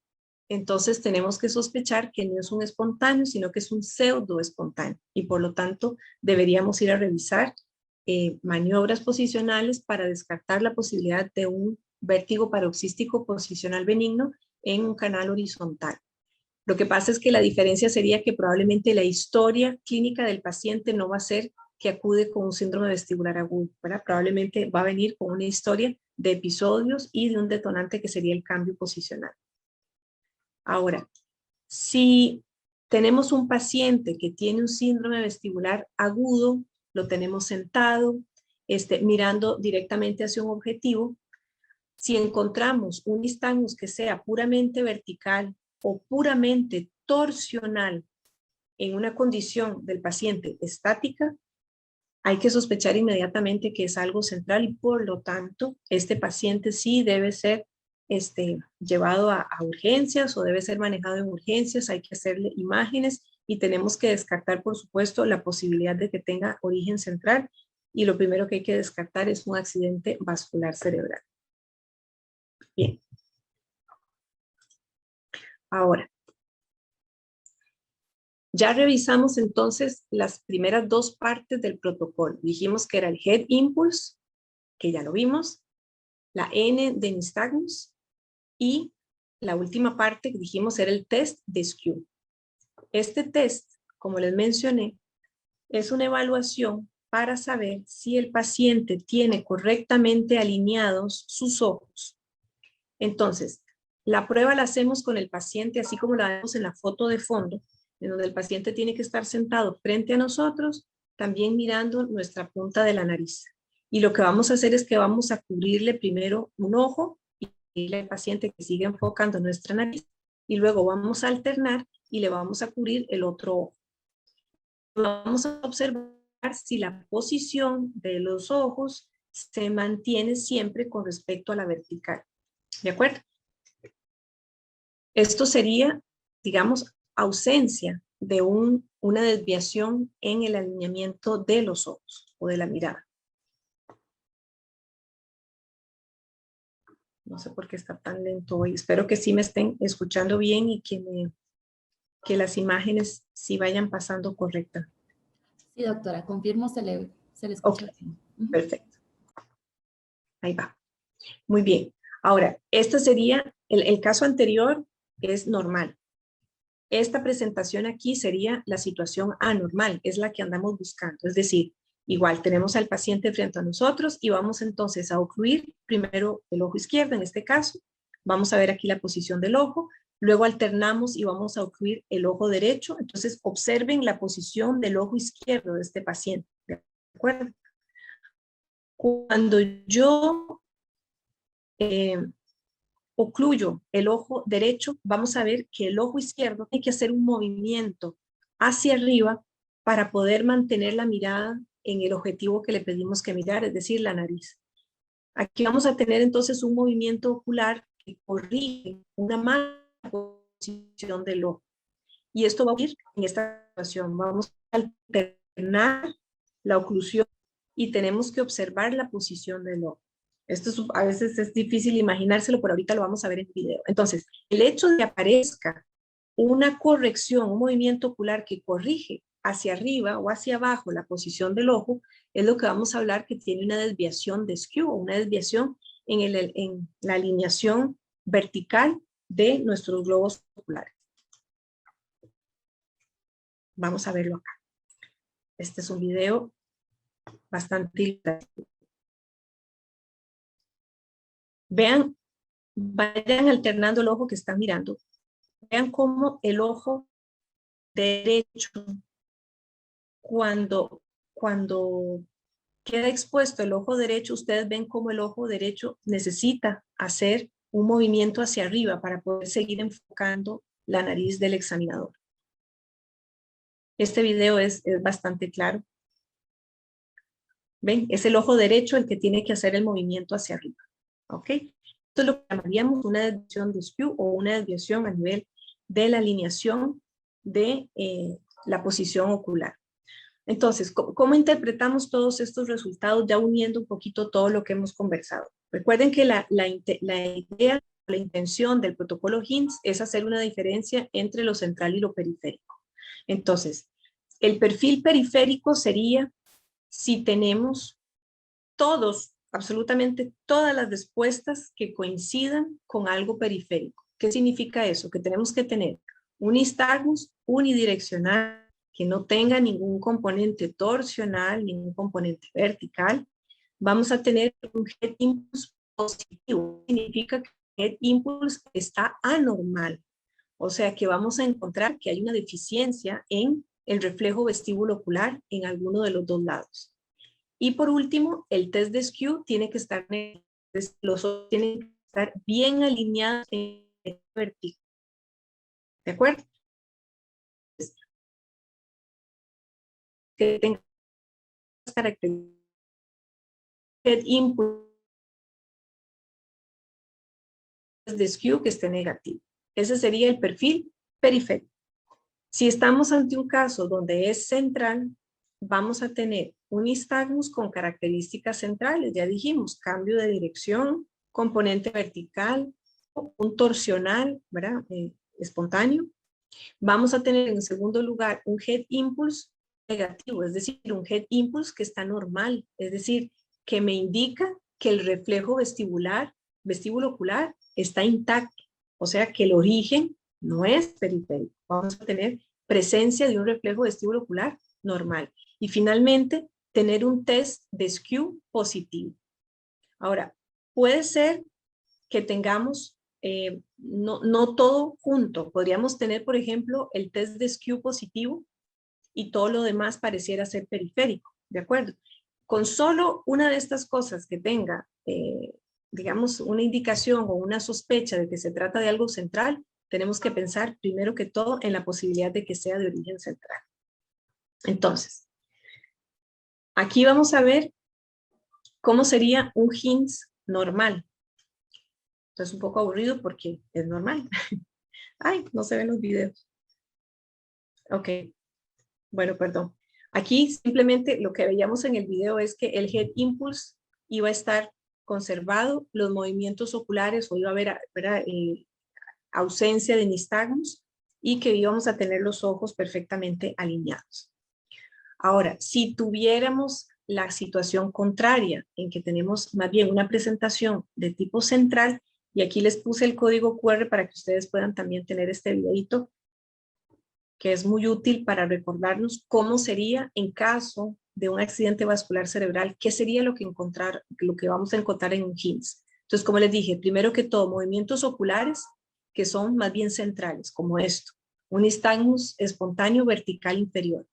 entonces tenemos que sospechar que no es un espontáneo, sino que es un pseudo espontáneo. Y por lo tanto, deberíamos ir a revisar maniobras posicionales para descartar la posibilidad de un vértigo paroxístico posicional benigno en un canal horizontal. Lo que pasa es que la diferencia sería que probablemente la historia clínica del paciente no va a ser que acude con un síndrome vestibular agudo, ¿verdad? Probablemente va a venir con una historia de episodios y de un detonante que sería el cambio posicional. Ahora, si tenemos un paciente que tiene un síndrome vestibular agudo, lo tenemos sentado, mirando directamente hacia un objetivo, si encontramos un nistagmus que sea puramente vertical o puramente torsional en una condición del paciente estática, hay que sospechar inmediatamente que es algo central y por lo tanto este paciente sí debe ser llevado a urgencias o debe ser manejado en urgencias, hay que hacerle imágenes y tenemos que descartar por supuesto la posibilidad de que tenga origen central y lo primero que hay que descartar es un accidente vascular cerebral. Bien. Ahora, ya revisamos entonces las primeras dos partes del protocolo. Dijimos que era el head impulse, que ya lo vimos, la N de nistagmus y la última parte que dijimos era el test de Skew. Este test, como les mencioné, es una evaluación para saber si el paciente tiene correctamente alineados sus ojos. Entonces, la prueba la hacemos con el paciente, así como la vemos en la foto de fondo, en donde el paciente tiene que estar sentado frente a nosotros, también mirando nuestra punta de la nariz. Y lo que vamos a hacer es que vamos a cubrirle primero un ojo y al paciente que siga enfocando nuestra nariz y luego vamos a alternar y le vamos a cubrir el otro ojo. Vamos a observar si la posición de los ojos se mantiene siempre con respecto a la vertical. ¿De acuerdo? Esto sería, digamos, ausencia de una desviación en el alineamiento de los ojos o de la mirada. No sé por qué está tan lento hoy. Espero que sí me estén escuchando bien y que las imágenes sí vayan pasando correctas. Sí, doctora, confirmo, se le escucha Ok, bien. perfecto. Ahí va. Muy bien. Ahora, este sería, el caso anterior es normal. Esta presentación aquí sería la situación anormal, es la que andamos buscando. Es decir, igual tenemos al paciente frente a nosotros y vamos entonces a ocluir primero el ojo izquierdo, en este caso. Vamos a ver aquí la posición del ojo. Luego alternamos y vamos a ocluir el ojo derecho. Entonces, observen la posición del ojo izquierdo de este paciente. ¿De acuerdo? Cuando yo ocluyo el ojo derecho, vamos a ver que el ojo izquierdo tiene que hacer un movimiento hacia arriba para poder mantener la mirada en el objetivo que le pedimos que mirar, es decir, la nariz. Aquí vamos a tener entonces un movimiento ocular que corrige una mala posición del ojo. Y esto va a ocurrir en esta situación. Vamos a alternar la oclusión y tenemos que observar la posición del ojo. Esto a veces es difícil imaginárselo, pero ahorita lo vamos a ver en video. Entonces, el hecho de que aparezca una corrección, un movimiento ocular que corrige hacia arriba o hacia abajo la posición del ojo, es lo que vamos a hablar que tiene una desviación de skew, una desviación en la alineación vertical de nuestros globos oculares. Vamos a verlo acá. Este es un video bastante ilustrativo. Vean, vayan alternando el ojo que están mirando. Vean cómo el ojo derecho, cuando queda expuesto el ojo derecho, ustedes ven cómo el ojo derecho necesita hacer un movimiento hacia arriba para poder seguir enfocando la nariz del examinador. Este video es bastante claro. ¿Ven? Es el ojo derecho el que tiene que hacer el movimiento hacia arriba. ¿Ok? Esto es lo que llamaríamos una desviación de skew o una desviación a nivel de la alineación de la posición ocular. Entonces, ¿cómo interpretamos todos estos resultados ya uniendo un poquito todo lo que hemos conversado? Recuerden que la idea, la intención del protocolo HINTS es hacer una diferencia entre lo central y lo periférico. Entonces, el perfil periférico sería si tenemos todos, absolutamente todas las respuestas que coincidan con algo periférico. ¿Qué significa eso? Que tenemos que tener un nistagmus unidireccional que no tenga ningún componente torsional, ningún componente vertical. Vamos a tener un head impulse positivo. Significa que el head impulse está anormal. O sea que vamos a encontrar que hay una deficiencia en el reflejo vestíbulo ocular en alguno de los dos lados. Y por último, el test de skew tiene que estar, los ojos tienen que estar bien alineados en el vertical. ¿De acuerdo? Que tenga características de input de skew que esté negativo. Ese sería el perfil periférico. Si estamos ante un caso donde es central, vamos a tener un nistagmus con características centrales. Ya dijimos, cambio de dirección, componente vertical, un torsional, ¿verdad? Espontáneo. Vamos a tener en segundo lugar un head impulse negativo, es decir, un head impulse que está normal, es decir, que me indica que el reflejo vestíbulo ocular está intacto, o sea que el origen no es periférico. Vamos a tener presencia de un reflejo vestíbulo ocular normal. Y finalmente, tener un test de skew positivo. Ahora, puede ser que tengamos no todo junto. Podríamos tener, por ejemplo, el test de skew positivo y todo lo demás pareciera ser periférico, ¿de acuerdo? Con solo una de estas cosas que tenga digamos, una indicación o una sospecha de que se trata de algo central, tenemos que pensar primero que todo en la posibilidad de que sea de origen central. Entonces, aquí vamos a ver cómo sería un HINTS normal. Esto es un poco aburrido porque es normal. Ay, no se ven los videos. Ok, bueno, perdón. Aquí simplemente lo que veíamos en el video es que el head impulse iba a estar conservado, los movimientos oculares, o iba a haber ausencia de nistagmus, y que íbamos a tener los ojos perfectamente alineados. Ahora, si tuviéramos la situación contraria, en que tenemos más bien una presentación de tipo central, y aquí les puse el código QR para que ustedes puedan también tener este videito, que es muy útil para recordarnos cómo sería en caso de un accidente vascular cerebral, qué sería lo que vamos a encontrar en un HINTS. Entonces, como les dije, primero que todo, movimientos oculares que son más bien centrales, como esto, un nistagmus espontáneo vertical inferior,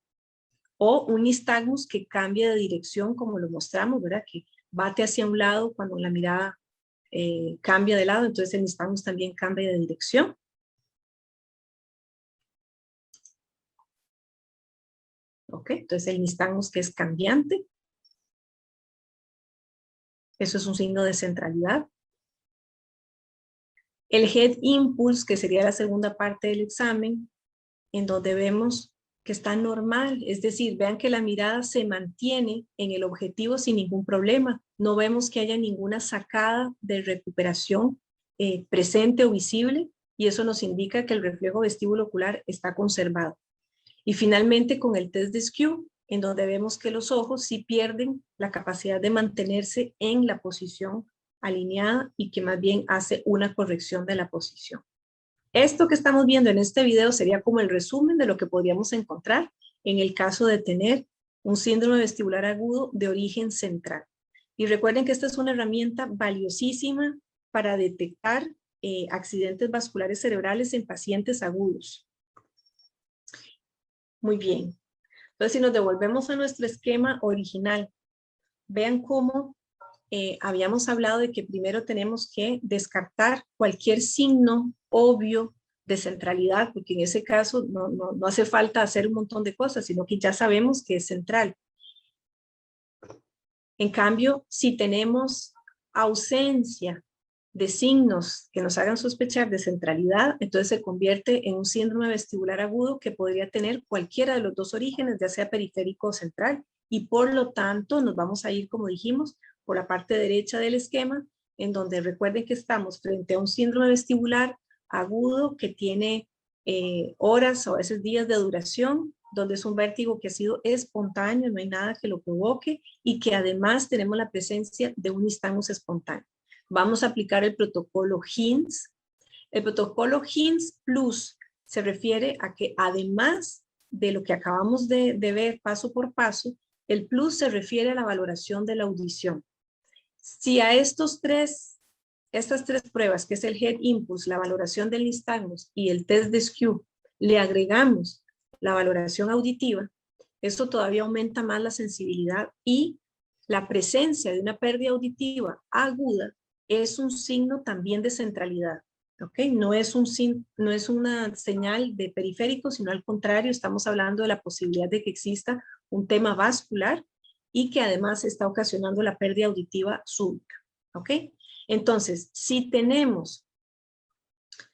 o un nistagmus que cambia de dirección, como lo mostramos, ¿verdad? Que bate hacia un lado cuando la mirada cambia de lado, entonces el nistagmus también cambia de dirección. ¿Ok? Entonces el nistagmus que es cambiante. Eso es un signo de centralidad. El head impulse, que sería la segunda parte del examen, en donde vemos que está normal, es decir, vean que la mirada se mantiene en el objetivo sin ningún problema. No vemos que haya ninguna sacada de recuperación presente o visible, y eso nos indica que el reflejo vestíbulo ocular está conservado. Y finalmente con el test de Skew, en donde vemos que los ojos sí pierden la capacidad de mantenerse en la posición alineada y que más bien hace una corrección de la posición. Esto que estamos viendo en este video sería como el resumen de lo que podríamos encontrar en el caso de tener un síndrome vestibular agudo de origen central. Y recuerden que esta es una herramienta valiosísima para detectar accidentes vasculares cerebrales en pacientes agudos. Muy bien. Entonces, si nos devolvemos a nuestro esquema original, vean cómo habíamos hablado de que primero tenemos que descartar cualquier signo obvio de centralidad, porque en ese caso no hace falta hacer un montón de cosas, sino que ya sabemos que es central. En cambio, si tenemos ausencia de signos que nos hagan sospechar de centralidad, entonces se convierte en un síndrome vestibular agudo que podría tener cualquiera de los dos orígenes, ya sea periférico o central, y por lo tanto nos vamos a ir, como dijimos, por la parte derecha del esquema, en donde recuerden que estamos frente a un síndrome vestibular agudo que tiene horas o a veces días de duración, donde es un vértigo que ha sido espontáneo, no hay nada que lo provoque, y que además tenemos la presencia de un nistagmus espontáneo. Vamos a aplicar el protocolo HINTS. El protocolo HINTS Plus se refiere a que además de lo que acabamos de ver paso por paso, el Plus se refiere a la valoración de la audición. Si a estas tres pruebas, que es el Head Impulse, la valoración del nistagmus y el test de Skew, le agregamos la valoración auditiva, esto todavía aumenta más la sensibilidad, y la presencia de una pérdida auditiva aguda es un signo también de centralidad. ¿Okay? No es una señal de periférico, sino al contrario, estamos hablando de la posibilidad de que exista un tema vascular y que además está ocasionando la pérdida auditiva súbita. ¿Ok? Entonces, si tenemos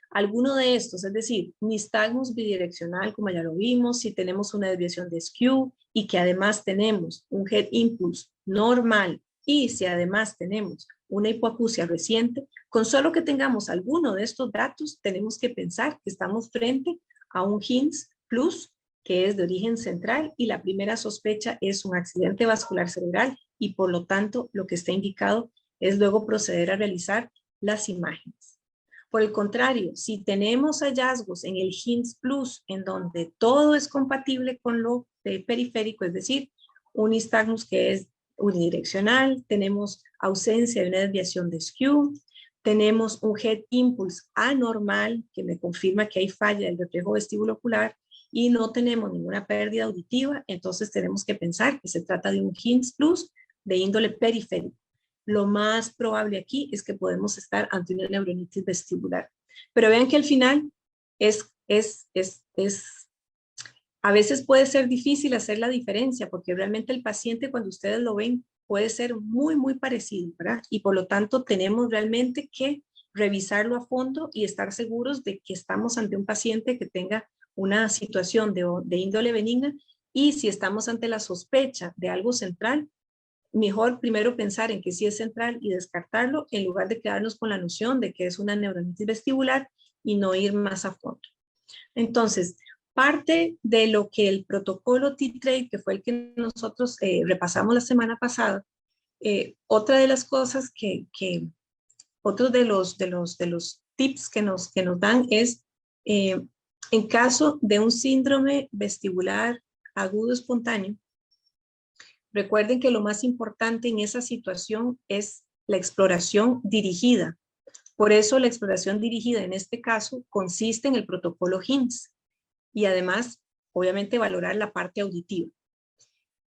alguno de estos, es decir, nistagmus bidireccional, como ya lo vimos, si tenemos una desviación de Skew y que además tenemos un head impulse normal, y si además tenemos una hipoacusia reciente, con solo que tengamos alguno de estos datos, tenemos que pensar que estamos frente a un HINTS Plus, que es de origen central, y la primera sospecha es un accidente vascular cerebral, y por lo tanto lo que está indicado es luego proceder a realizar las imágenes. Por el contrario, si tenemos hallazgos en el HINTS Plus, en donde todo es compatible con lo periférico, es decir, un nistagmus que es unidireccional, tenemos ausencia de una desviación de Skew, tenemos un head impulse anormal que me confirma que hay falla del reflejo vestíbulo ocular, y no tenemos ninguna pérdida auditiva, entonces tenemos que pensar que se trata de un HINTS Plus de índole periférico. lo más probable aquí es que podemos estar ante una neuronitis vestibular. Pero vean que al final a veces puede ser difícil hacer la diferencia, porque realmente el paciente, cuando ustedes lo ven, puede ser muy, muy parecido, ¿verdad? Y por lo tanto tenemos realmente que revisarlo a fondo y estar seguros de que estamos ante un paciente que tenga una situación de índole benigna, y si estamos ante la sospecha de algo central, mejor primero pensar en que sí es central y descartarlo, en lugar de quedarnos con la noción de que es una neuronitis vestibular y no ir más a fondo. Entonces, parte de lo que el protocolo T-Trade, que fue el que nosotros repasamos la semana pasada, otra de las cosas otros de los tips que nos dan es, en caso de un síndrome vestibular agudo espontáneo, recuerden que lo más importante en esa situación es la exploración dirigida. Por eso la exploración dirigida en este caso consiste en el protocolo HIMSS y además, obviamente, valorar la parte auditiva.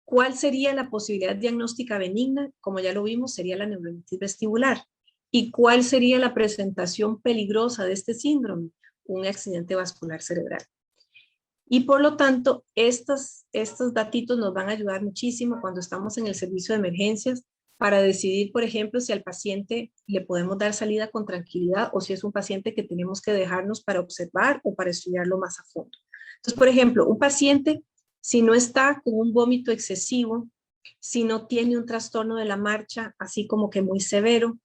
¿Cuál sería la posibilidad diagnóstica benigna? Como ya lo vimos, sería la neuronitis vestibular. ¿Y cuál sería la presentación peligrosa de este síndrome? Un accidente vascular cerebral. Y por lo tanto, estos datitos nos van a ayudar muchísimo cuando estamos en el servicio de emergencias para decidir, por ejemplo, si al paciente le podemos dar salida con tranquilidad o si es un paciente que tenemos que dejarnos para observar o para estudiarlo más a fondo. Entonces, por ejemplo, un paciente, si no está con un vómito excesivo, si no tiene un trastorno de la marcha, así como que muy severo,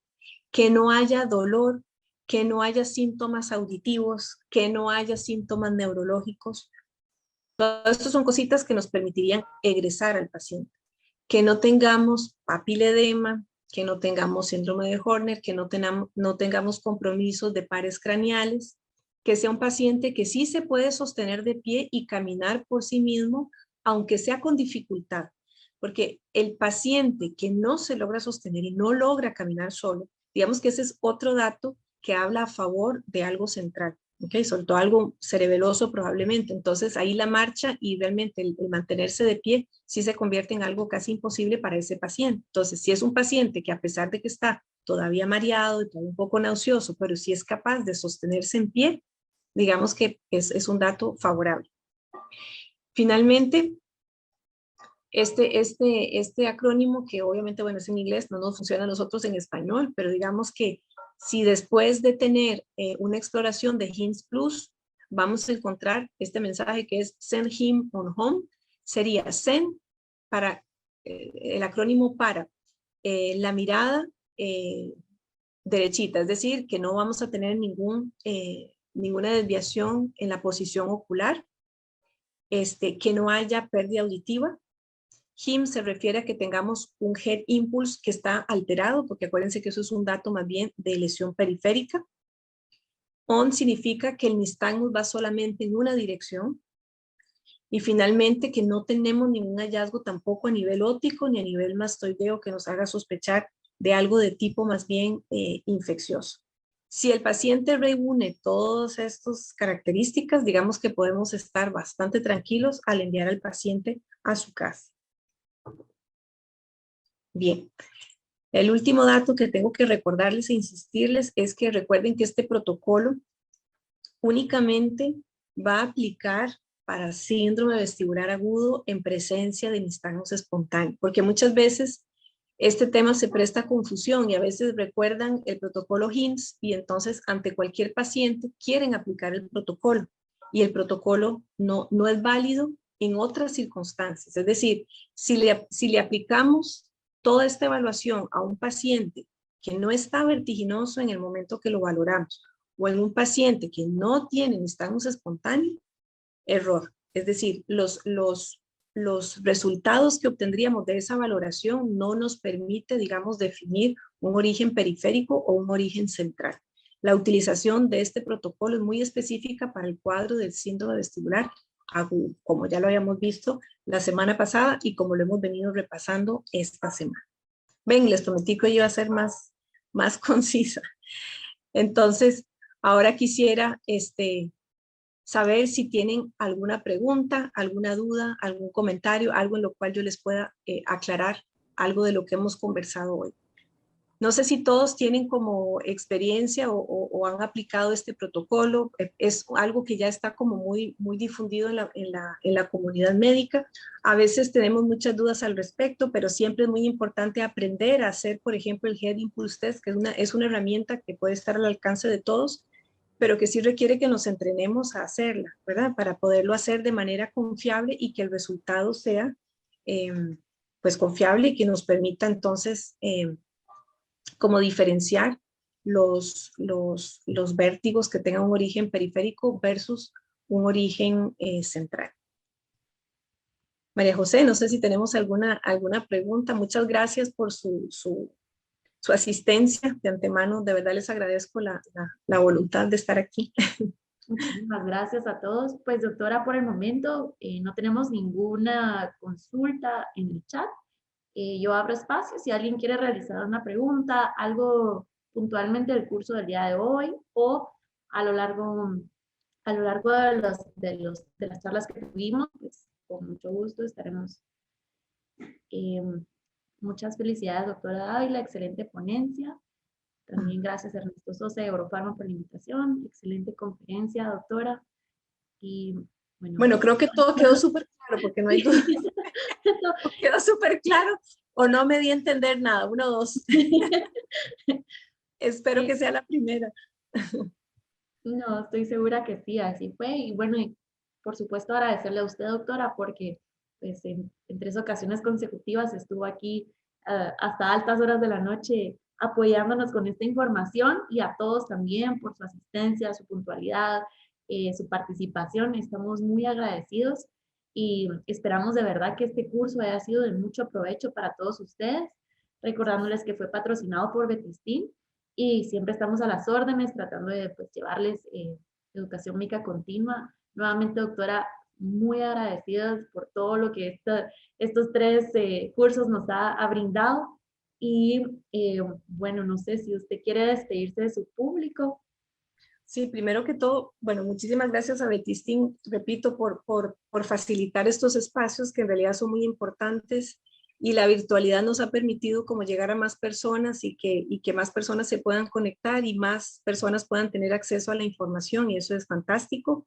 que no haya dolor, que no haya síntomas auditivos, que no haya síntomas neurológicos, todo esto son cositas que nos permitirían egresar al paciente. Que no tengamos papiledema, que no tengamos síndrome de Horner, que no tengamos compromisos de pares craneales, que sea un paciente que sí se puede sostener de pie y caminar por sí mismo, aunque sea con dificultad. Porque el paciente que no se logra sostener y no logra caminar solo, digamos que ese es otro dato que habla a favor de algo central. Okay, soltó algo cerebeloso probablemente, entonces ahí la marcha y realmente el mantenerse de pie sí se convierte en algo casi imposible para ese paciente. Entonces, si es un paciente que a pesar de que está todavía mareado y todo un poco nauseoso, pero sí es capaz de sostenerse en pie, digamos que es un dato favorable. Finalmente, este acrónimo que obviamente, bueno, es en inglés, no nos funciona a nosotros en español, pero digamos que si después de tener una exploración de HIMSS Plus, vamos a encontrar este mensaje que es Send Him on Home, sería Send para el acrónimo para la mirada derechita, es decir, que no vamos a tener ninguna desviación en la posición ocular, que no haya pérdida auditiva. HIM se refiere a que tengamos un head impulse que está alterado, porque acuérdense que eso es un dato más bien de lesión periférica. On significa que el nistagmus va solamente en una dirección. Y finalmente que no tenemos ningún hallazgo tampoco a nivel óptico ni a nivel mastoideo que nos haga sospechar de algo de tipo más bien infeccioso. Si el paciente reúne todas estas características, digamos que podemos estar bastante tranquilos al enviar al paciente a su casa. Bien, el último dato que tengo que recordarles e insistirles es que recuerden que este protocolo únicamente va a aplicar para síndrome vestibular agudo en presencia de nistagmus espontáneo, porque muchas veces este tema se presta a confusión y a veces recuerdan el protocolo HIMSS y entonces ante cualquier paciente quieren aplicar el protocolo y el protocolo no es válido en otras circunstancias. Es decir, si le aplicamos toda esta evaluación a un paciente que no está vertiginoso en el momento que lo valoramos o en un paciente que no tiene nistagmus espontáneo, error. Es decir, los resultados que obtendríamos de esa valoración no nos permite, digamos, definir un origen periférico o un origen central. La utilización de este protocolo es muy específica para el cuadro del síndrome vestibular agudo, como ya lo habíamos visto la semana pasada y como lo hemos venido repasando esta semana. Ven, les prometí que iba a ser más concisa. Entonces, ahora quisiera saber si tienen alguna pregunta, alguna duda, algún comentario, algo en lo cual yo les pueda aclarar algo de lo que hemos conversado hoy. No sé si todos tienen como experiencia o han aplicado este protocolo. Es algo que ya está como muy difundido en la comunidad médica. A veces tenemos muchas dudas al respecto, pero siempre es muy importante aprender a hacer, por ejemplo, el Head Impulse Test, que es una herramienta que puede estar al alcance de todos, pero que sí requiere que nos entrenemos a hacerla, ¿verdad? Para poderlo hacer de manera confiable y que el resultado sea eh, pues confiable y que nos permita entonces como diferenciar los vértigos que tengan un origen periférico versus un origen central. María José, no sé si tenemos alguna pregunta. Muchas gracias por su asistencia de antemano. De verdad les agradezco la voluntad de estar aquí. Muchísimas gracias a todos. Pues doctora, por el momento no tenemos ninguna consulta en el chat. Yo abro espacio si alguien quiere realizar una pregunta, algo puntualmente del curso del día de hoy o a lo largo, de las charlas que tuvimos, pues con mucho gusto estaremos. Eh, Muchas felicidades, doctora Dávila, excelente ponencia. También gracias a Ernesto Sosa de Eurofarma por la invitación. Excelente conferencia, doctora. Y Bueno, creo que todo quedó súper claro porque no hay duda. Quedó súper claro o no me di a entender nada. 1, 2. Espero que sea la primera. No, estoy segura que sí, así fue. Y bueno, y por supuesto agradecerle a usted, doctora, porque pues, en 3 ocasiones consecutivas estuvo aquí hasta altas horas de la noche apoyándonos con esta información y a todos también por su asistencia, su puntualidad, su participación. Estamos muy agradecidos y esperamos de verdad que este curso haya sido de mucho provecho para todos ustedes, recordándoles que fue patrocinado por Betistin y siempre estamos a las órdenes tratando de pues, llevarles educación médica continua. Nuevamente, doctora, muy agradecidas por todo lo que estos 3 cursos nos ha brindado. Y bueno, no sé si usted quiere despedirse de su público. Sí, primero que todo, bueno, muchísimas gracias a Betistin, repito, por facilitar estos espacios que en realidad son muy importantes y la virtualidad nos ha permitido como llegar a más personas y que más personas se puedan conectar y más personas puedan tener acceso a la información y eso es fantástico.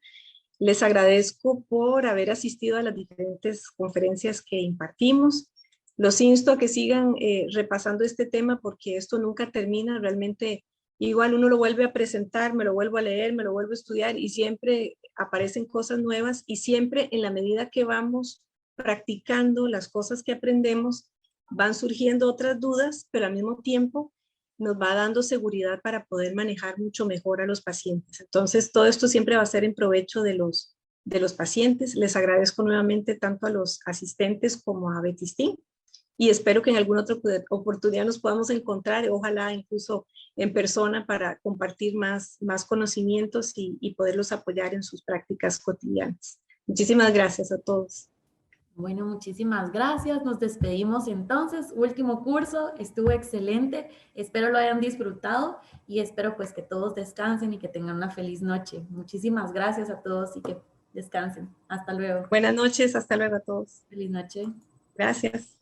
Les agradezco por haber asistido a las diferentes conferencias que impartimos. Los insto a que sigan repasando este tema porque esto nunca termina. Realmente igual uno lo vuelve a presentar, me lo vuelvo a leer, me lo vuelvo a estudiar y siempre aparecen cosas nuevas y siempre en la medida que vamos practicando las cosas que aprendemos, van surgiendo otras dudas, pero al mismo tiempo nos va dando seguridad para poder manejar mucho mejor a los pacientes. Entonces, todo esto siempre va a ser en provecho de los pacientes. Les agradezco nuevamente tanto a los asistentes como a Betistin y espero que en alguna otra oportunidad nos podamos encontrar, ojalá incluso en persona para compartir más conocimientos y poderlos apoyar en sus prácticas cotidianas. Muchísimas gracias a todos. Bueno, muchísimas gracias. Nos despedimos entonces. Último curso, estuvo excelente. Espero lo hayan disfrutado y espero pues que todos descansen y que tengan una feliz noche. Muchísimas gracias a todos y que descansen. Hasta luego. Buenas noches, hasta luego a todos. Feliz noche. Gracias.